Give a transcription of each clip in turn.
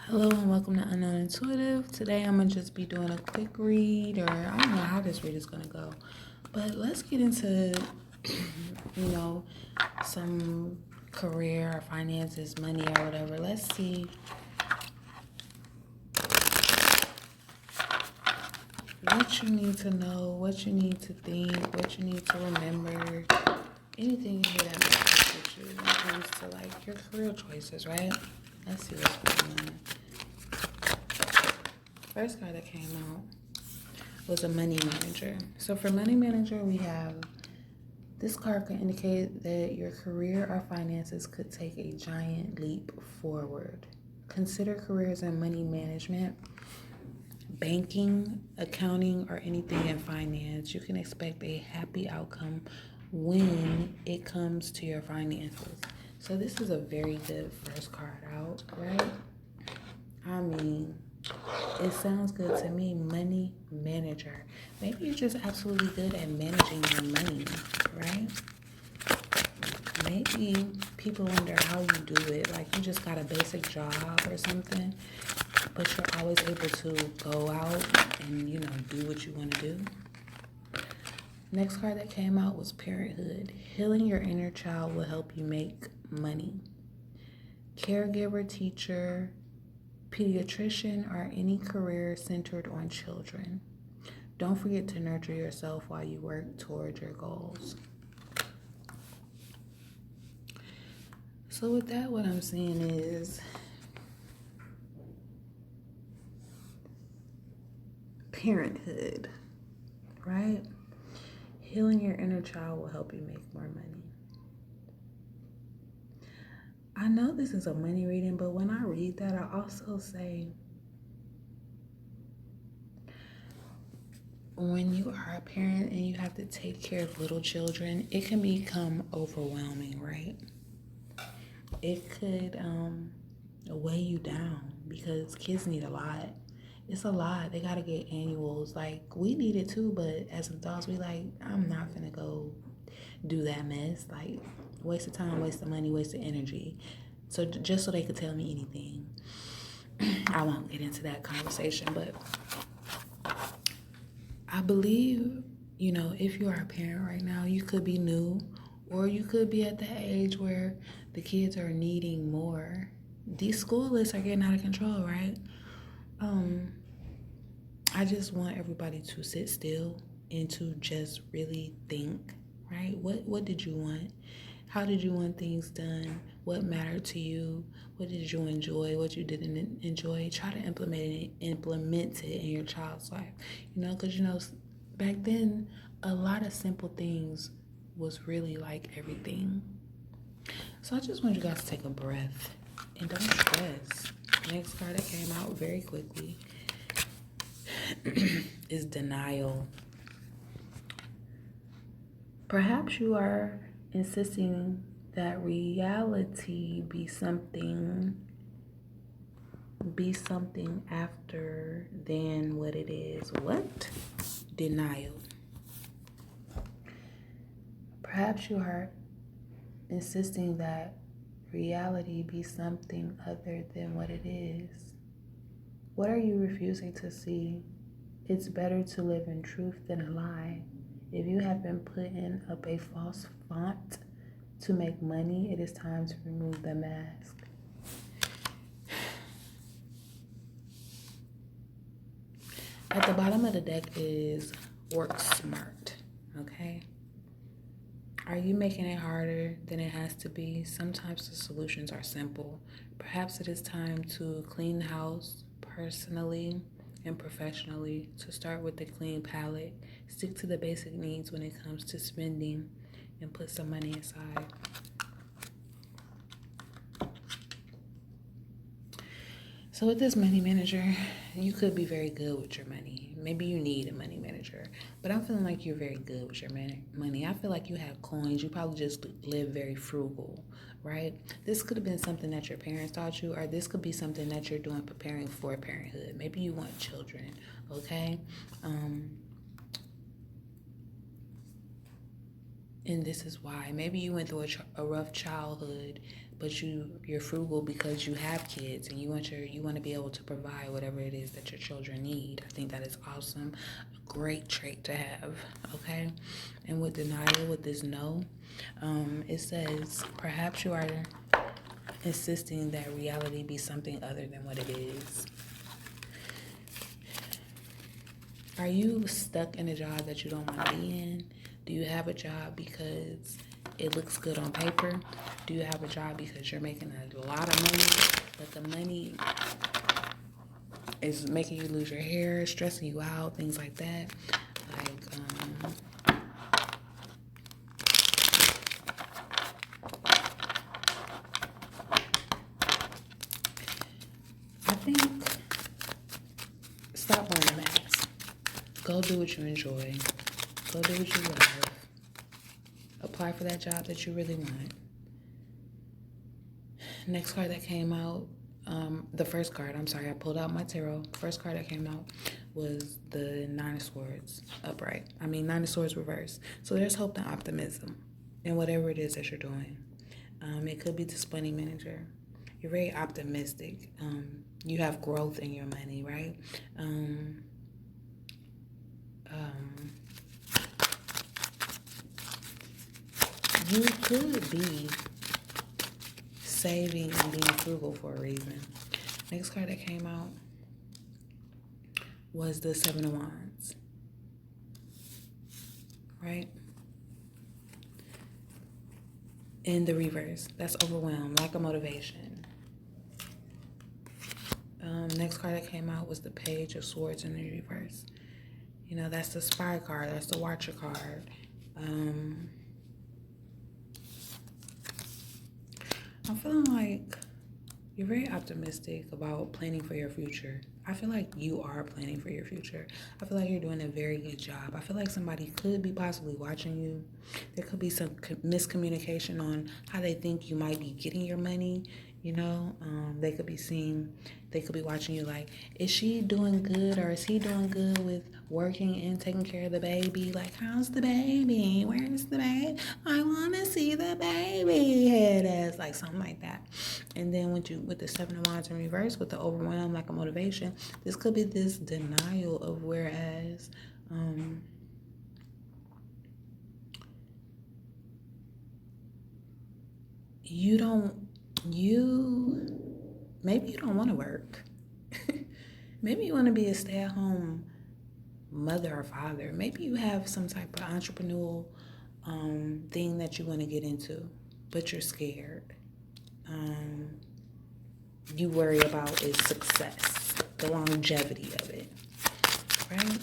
Hello and welcome to Unknown Intuitive. Today I'm gonna just be doing a quick read, or I don't know how this read is gonna go, but let's get into, you know, some career or finances, money or whatever. Let's see what you need to know, what you need to think, what you need to remember, anything in here that matters with you when it comes to like your career choices, right? Let's see what's going on. First card that came out was a money manager. So for money manager, we have this card could indicate that your career or finances could take a giant leap forward. Consider careers in money management, banking, accounting, or anything in finance. You can expect a happy outcome when it comes to your finances. So this is a very good first card out, right? I mean, it sounds good to me. Money manager. Maybe you're just absolutely good at managing your money, right? Maybe people wonder how you do it. Like you just got a basic job or something, but you're always able to go out and, do what you want to do. Next card that came out was parenthood. Healing your inner child will help you make money. Caregiver, teacher, pediatrician, or any career centered on children. Don't forget to nurture yourself while you work towards your goals. So with that, what I'm seeing is parenthood, right? Healing your inner child will help you make more money. I know this is a money reading, but when I read that, I also say, when you are a parent and you have to take care of little children, it can become overwhelming, right? It could weigh you down because kids need a lot. It's a lot. They gotta get annuals. Like we need it too, but as adults, we like, I'm not gonna go do that mess. Like waste of time, waste of money, waste of energy. So just so they could tell me anything. I won't get into that conversation, but I believe, if you are a parent right now, you could be new or you could be at the age where the kids are needing more. These school lists are getting out of control, right? I just want everybody to sit still and to just really think, right? What did you want? How did you want things done? What mattered to you? What did you enjoy? What you didn't enjoy? Try to implement it in your child's life. Because back then a lot of simple things was really like everything. So I just want you guys to take a breath and don't stress. Next card that came out very quickly is denial. Perhaps you are insisting that reality be something after than what it is. What? Denial. Perhaps you are insisting that reality be something other than what it is. What are you refusing to see? It's better to live in truth than a lie. If you have been putting up a false front to make money, it is time to remove the mask. At the bottom of the deck is work smart, okay? Are you making it harder than it has to be? Sometimes the solutions are simple. Perhaps it is time to clean the house personally and professionally, to start with the clean palette. Stick to the basic needs when it comes to spending and put some money aside. So with this money manager, you could be very good with your money. Maybe you need a money manager, but I'm feeling like you're very good with your money. I feel like you have coins. You probably just live very frugal, right? This could have been something that your parents taught you, or this could be something that you're doing preparing for parenthood. Maybe you want children, okay? And this is why. Maybe you went through a rough childhood but you're frugal because you have kids and you want to be able to provide whatever it is that your children need. I think that is awesome, a great trait to have. Okay, and with denial, with this no, it says perhaps you are insisting that reality be something other than what it is. Are you stuck in a job that you don't want to be in? Do you have a job because it looks good on paper? Do you have a job because you're making a lot of money, but the money is making you lose your hair, stressing you out, things like that? I think stop wearing a mask. Go do what you enjoy. Go do what you love. Apply for that job that you really want. Next card that came out, the first card, I'm sorry, I pulled out my tarot. The first card that came out was the Nine of Swords upright. Nine of Swords reverse. So there's hope and optimism in whatever it is that you're doing. It could be this money manager. You're very optimistic. You have growth in your money, right? You could be saving and being frugal for a reason. Next card that came out was the Seven of Wands, right? In the reverse, that's overwhelmed, lack of motivation. Next card that came out was the Page of Swords in the reverse. You know, that's the Spy card, that's the Watcher card. I'm feeling like you're very optimistic about planning for your future. I feel like you are planning for your future. I feel like you're doing a very good job. I feel like somebody could be possibly watching you. There could be some miscommunication on how they think you might be getting your money. You know, they could be watching you like, is she doing good or is he doing good with working and taking care of the baby? Like, how's the baby? Where's the baby? I want to see the baby. Head ass, like something like that. And then with the Seven of Wands in reverse, with the overwhelm, lack of motivation, this could be this denial of whereas maybe you don't want to work. Maybe you want to be a stay-at-home mother or father. Maybe you have some type of entrepreneurial thing that you want to get into, but you're scared. You worry about is success, the longevity of it, right?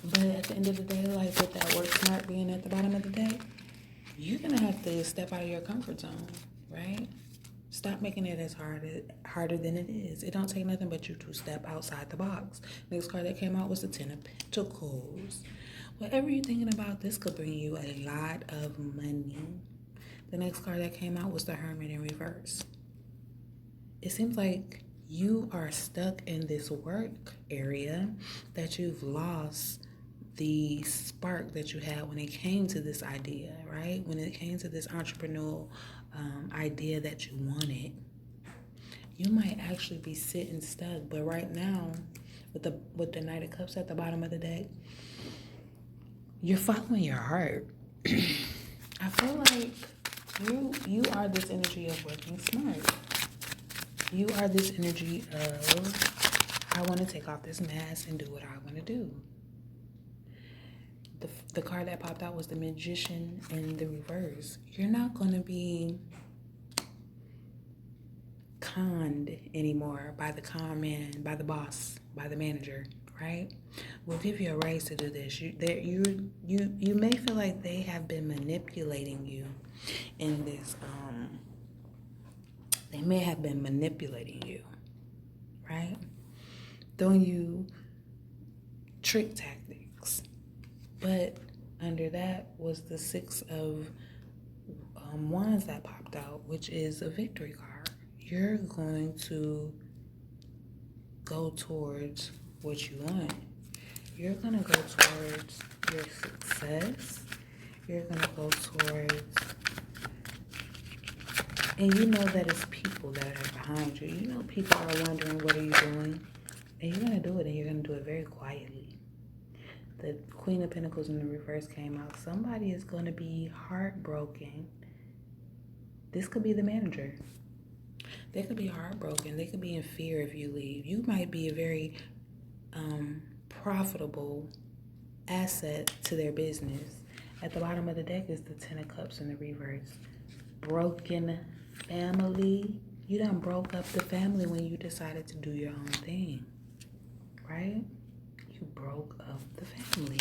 But at the end of the day, like with that work smart being at the bottom of the day, you're gonna have to step out of your comfort zone, right? Stop making it as harder than it is. It don't take nothing but you to step outside the box. Next card that came out was the Ten of Pentacles. Whatever you're thinking about, this could bring you a lot of money. The next card that came out was the Hermit in reverse. It seems like you are stuck in this work area that you've lost the spark that you had when it came to this idea, right? When it came to this entrepreneurial idea that you wanted. You might actually be sitting stuck, but right now, with the Knight of Cups at the bottom of the deck, you're following your heart. I feel like you are this energy of working smart. You are this energy of, I want to take off this mask and do what I want to do. The card that popped out was the Magician in the reverse. You're not going to be conned anymore by the con man, by the boss, by the manager, right? We'll give you a raise to do this. You may feel like they have been manipulating you in this. They may have been manipulating you, right? Throwing you trick tactics. But under that was the Six of Wands that popped out, which is a victory card. You're going to go towards what you want. You're going to go towards your success. You're going to go towards And you know that it's people that are behind you. You know people are wondering, what are you doing? And you're going to do it, and you're going to do it very quietly. The Queen of Pentacles in the reverse came out. Somebody is going to be heartbroken. This could be the manager. They could be heartbroken. They could be in fear if you leave. You might be a very profitable asset to their business. At the bottom of the deck is the Ten of Cups in the reverse. Broken family. You done broke up the family when you decided to do your own thing, right? You broke up the family.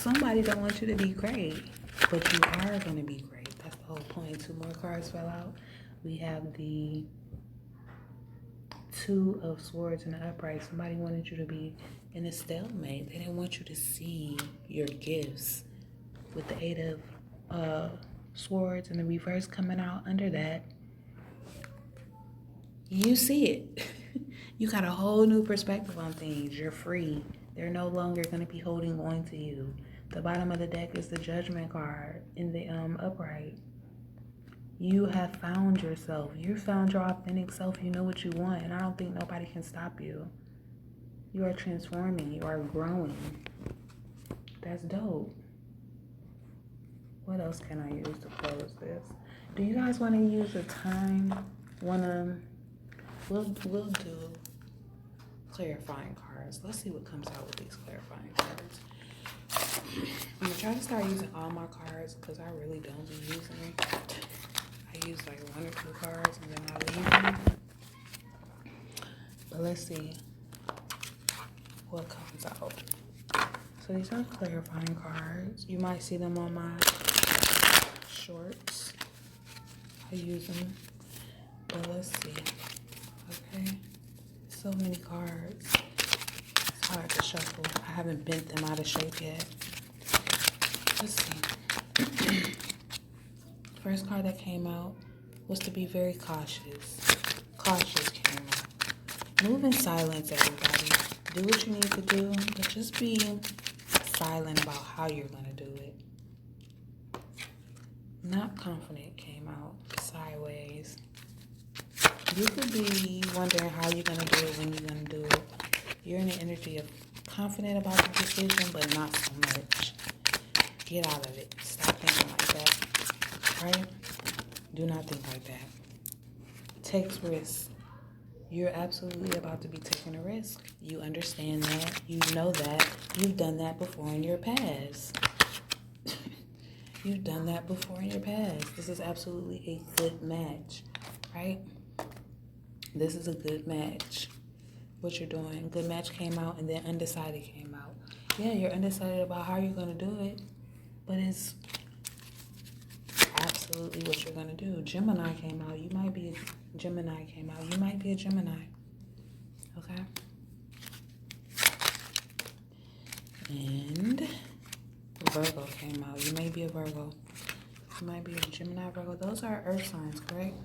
Somebody don't want you to be great, but you are going to be great. That's the whole point. 2 more cards fell out. We have the Two of Swords in the upright. Somebody wanted you to be in a stalemate. They didn't want you to see your gifts. With the Eight of Swords in the reverse coming out under that, you see it. You got a whole new perspective on things. You're free. They're no longer going to be holding on to you. The bottom of the deck is the Judgment card in the upright. You have found yourself. You found your authentic self. You know what you want, and I don't think nobody can stop you. You are transforming. You are growing. That's dope. What else can I use to close this? Do you guys want to use a time? We'll do clarifying cards. Let's see what comes out with these clarifying cards. I'm gonna try to start using all my cards because I really don't be using them. I use like 1 or 2 cards and then I leave them. But let's see what comes out. So these are clarifying cards. You might see them on my shorts. I use them. But let's see. Okay. So many cards. It's hard to shuffle. I haven't bent them out of shape yet. Let's see. First card that came out was to be very cautious. Cautious came out. Move in silence, everybody. Do what you need to do, but just be silent about how you're going to do it. Not confident came out. Sideways. You could be wondering how you're going to do it, when you're going to do it. You're in the energy of confident about the decision, but not so much. Get out of it. Stop thinking like that. Right? Do not think like that. Takes risks. You're absolutely about to be taking a risk. You understand that. You know that. You've done that before in your past. You've done that before in your past. This is absolutely a good match. Right? This is a good match. What you're doing. Good match came out and then undecided came out. Yeah, you're undecided about how you're going to do it. But it's absolutely what you're going to do. Gemini came out. You might be a Gemini came out. You might be a Gemini. Okay? And Virgo came out. You may be a Virgo. You might be a Gemini, Virgo. Those are earth signs, correct?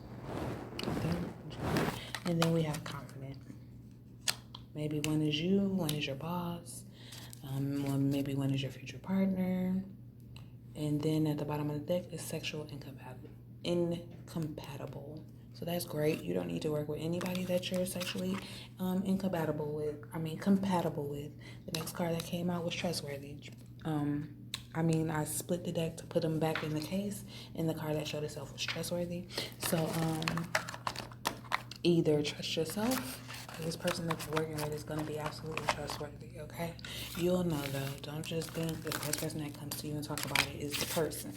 And then we have confident. Maybe one is you, one is your boss. Maybe one is your future partner. And then at the bottom of the deck is sexual incompatible. So that's great. You don't need to work with anybody that you're sexually compatible with. The next card that came out was trustworthy. I split the deck to put them back in the case, and the card that showed itself was trustworthy. So either trust yourself, or this person that you're working with is going to be absolutely trustworthy, okay? You'll know, though. Don't just think the first person that comes to you and talk about it is the person.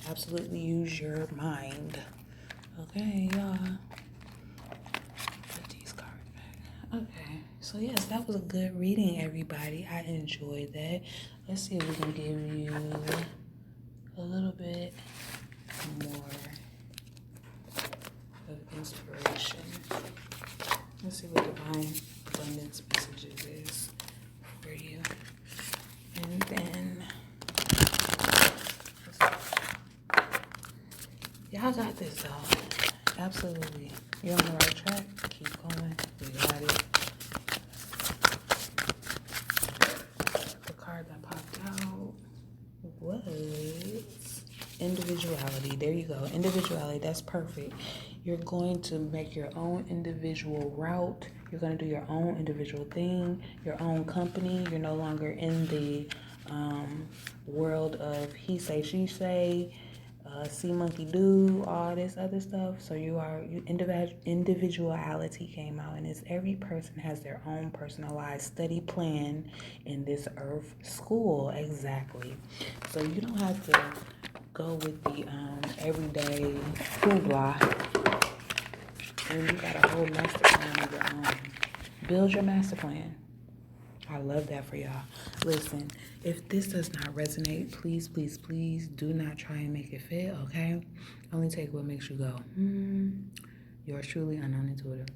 Absolutely use your mind. Okay, y'all. Put these cards back. Okay, so yes, that was a good reading, everybody. I enjoyed that. Let's see if we can give you a little bit more of inspiration. Let's see what divine abundance messages is for you. And then y'all got this, though. Absolutely. You're on the right track. Keep going. You got it. The card that popped out was individuality. go. Individuality, that's perfect. You're going to make your own individual route. You're going to do your own individual thing, your own company. You're no longer in the world of he say, she say, see monkey do, all this other stuff. So individuality came out, and it's every person has their own personalized study plan in this earth school. Exactly. So you don't have to go with the everyday hoopla, and you got a whole master plan of your own. Build your master plan. I love that for y'all. Listen, if this does not resonate, please, please, please do not try and make it fit, okay? Only take what makes you go, yours truly, unknown intuitive.